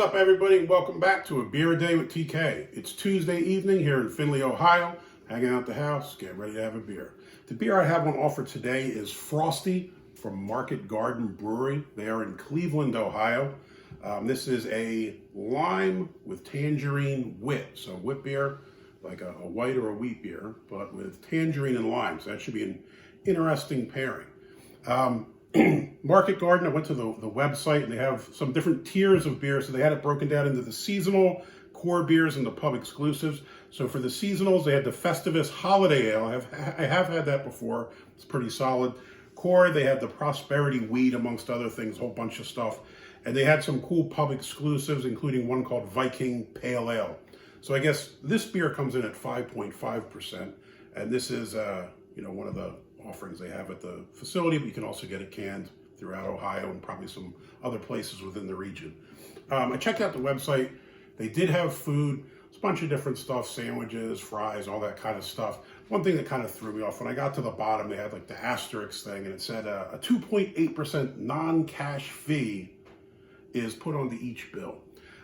up, everybody, and welcome back to A Beer a Day with TK. It's Tuesday evening here in Findlay, Ohio, hanging out at the house, getting ready to have a beer. The beer I have on offer today is Frosty from Market Garden Brewery. They are in Cleveland, Ohio. This is a lime with tangerine wit. So wit beer, like a white or a wheat beer, but with tangerine and lime. So that should be an interesting pairing. Market Garden, I went to the website and they have some different tiers of beer. So they had it broken down into the seasonal, core beers, and the pub exclusives. So for the seasonals, they had the Festivus Holiday Ale. I have had that before. It's pretty solid. Core, they had the Prosperity Wheat, amongst other things, a whole bunch of stuff. And they had some cool pub exclusives, including one called Viking Pale Ale. So I guess this beer comes in at 5.5%. And this is, one of the offerings they have at the facility, but you can also get it canned throughout Ohio and probably some other places within the region. I checked out the website. They did have food, a bunch of different stuff, sandwiches, fries, all that kind of stuff. One thing that kind of threw me off, when I got to the bottom, they had like the asterisk thing, and it said a 2.8% non-cash fee is put onto each bill.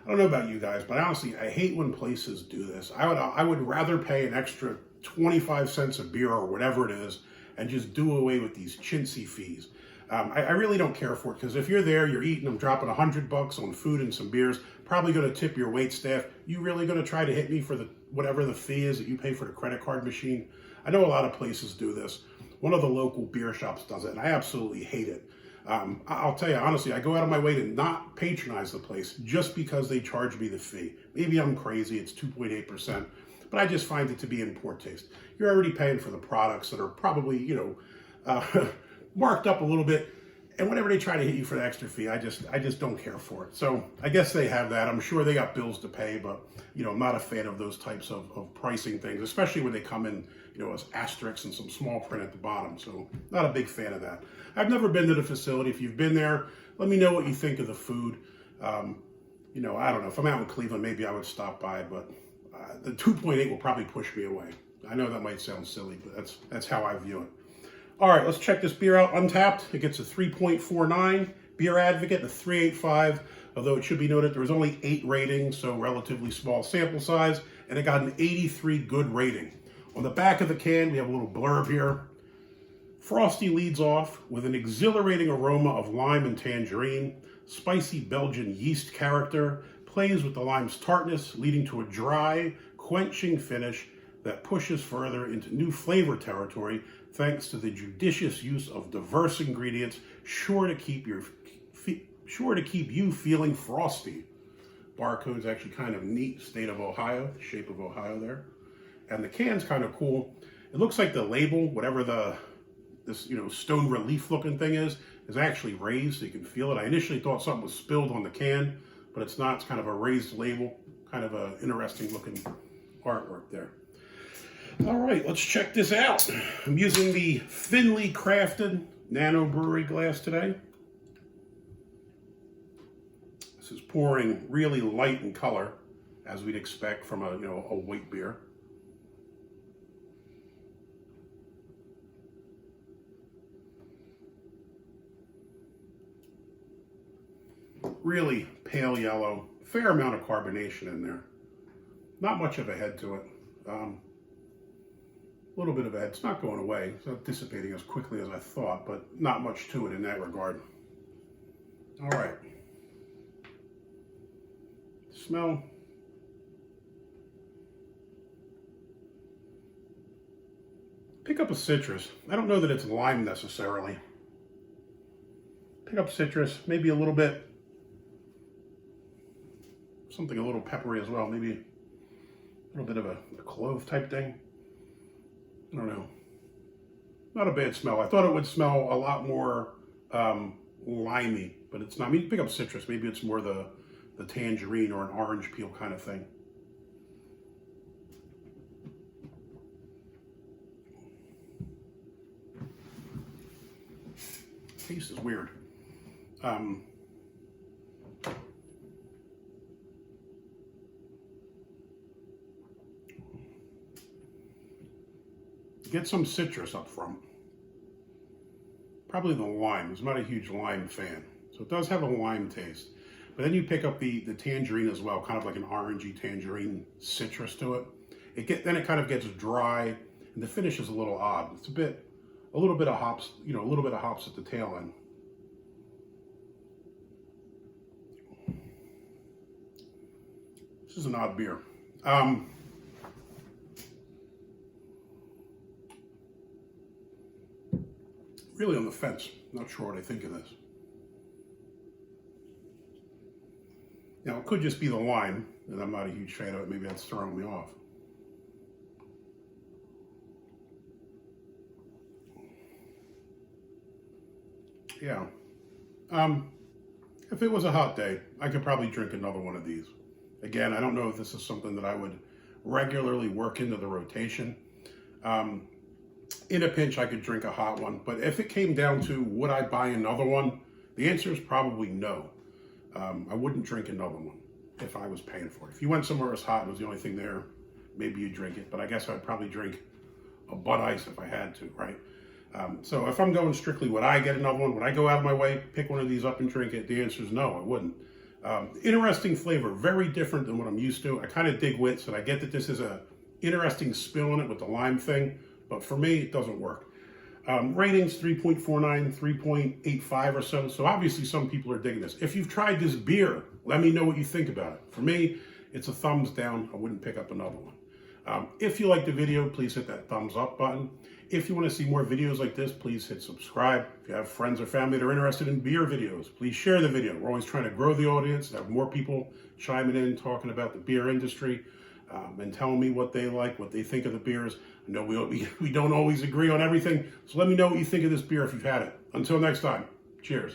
I don't know about you guys, but honestly, I hate when places do this. I would rather pay an extra 25 cents a beer or whatever it is and just do away with these chintzy fees. I really don't care for it, because if you're there, you're eating, I'm dropping $100 on food and some beers, probably going to tip your wait staff. You really going to try to hit me for whatever the fee is that you pay for the credit card machine? I know a lot of places do this. One of the local beer shops does it, and I absolutely hate it. I'll tell you, honestly, I go out of my way to not patronize the place just because they charge me the fee. Maybe I'm crazy, it's 2.8%, but I just find it to be in poor taste. You're already paying for the products that are probably, marked up a little bit, and whenever they try to hit you for the extra fee, I just don't care for it. So I guess they have that. I'm sure they got bills to pay, but I'm not a fan of those types of pricing things, especially when they come in, as asterisks and some small print at the bottom. So not a big fan of that. I've never been to the facility. If you've been there, let me know what you think of the food. I don't know, if I'm out in Cleveland, maybe I would stop by, but the 2.8 will probably push me away. I know that might sound silly, but that's how I view it. All right, let's check this beer out. Untapped, it gets a 3.49. Beer Advocate, a 3.85. Although it should be noted there was only 8 ratings, so relatively small sample size, and it got an 83 good rating. On the back of the can, we have a little blurb here. Frosty leads off with an exhilarating aroma of lime and tangerine. Spicy Belgian yeast character plays with the lime's tartness, leading to a dry, quenching finish that pushes further into new flavor territory thanks to the judicious use of diverse ingredients, sure to keep you feeling frosty. Barcode's actually kind of neat, state of Ohio, the shape of Ohio there. And the can's kind of cool. It looks like the label, whatever this stone relief looking thing is actually raised, so you can feel it. I initially thought something was spilled on the can, but it's not. It's kind of a raised label, kind of an interesting looking artwork there. All right, let's check this out. I'm using the Findlay crafted nano brewery glass today. This is pouring really light in color, as we'd expect from a white beer. Really pale yellow, fair amount of carbonation in there. Not much of a head to it. A little bit of a head. It's not going away. It's not dissipating as quickly as I thought, but not much to it in that regard. All right. Smell. Pick up a citrus. I don't know that it's lime necessarily. Pick up citrus, maybe a little bit, something a little peppery as well, maybe a little bit of a clove type thing. I don't know. Not a bad smell. I thought it would smell a lot more limey, but it's not. I mean, pick up citrus. Maybe it's more the tangerine or an orange peel kind of thing. Taste is weird. Get some citrus up front. Probably the lime. I'm not a huge lime fan. So it does have a lime taste. But then you pick up the tangerine as well, kind of like an orangey tangerine citrus to it. Then it kind of gets dry, and the finish is a little odd. It's a little bit of hops, a little bit of hops at the tail end. This is an odd beer. Really on the fence. Not sure what I think of this. Now, it could just be the lime, and I'm not a huge fan of it. Maybe that's throwing me off. Yeah. If it was a hot day, I could probably drink another one of these. Again, I don't know if this is something that I would regularly work into the rotation. In a pinch, I could drink a hot one, but if it came down to would I buy another one, the answer is probably no. I wouldn't drink another one if I was paying for it. If you went somewhere that's hot and it was the only thing there, maybe you'd drink it, but I guess I'd probably drink a Bud Ice if I had to, right? So if I'm going strictly, would I get another one? Would I go out of my way, pick one of these up and drink it? The answer is no, I wouldn't. Interesting flavor, very different than what I'm used to. I kind of dig wits, and I get that this is a interesting spill on it with the lime thing, but for me, it doesn't work. Ratings 3.49, 3.85 or so. So obviously some people are digging this. If you've tried this beer, let me know what you think about it. For me, it's a thumbs down. I wouldn't pick up another one. If you like the video, please hit that thumbs up button. If you want to see more videos like this, please hit subscribe. If you have friends or family that are interested in beer videos, please share the video. We're always trying to grow the audience, have more people chiming in, talking about the beer industry, and telling me what they like, what they think of the beers. I know we don't always agree on everything, so let me know what you think of this beer if you've had it. Until next time, cheers.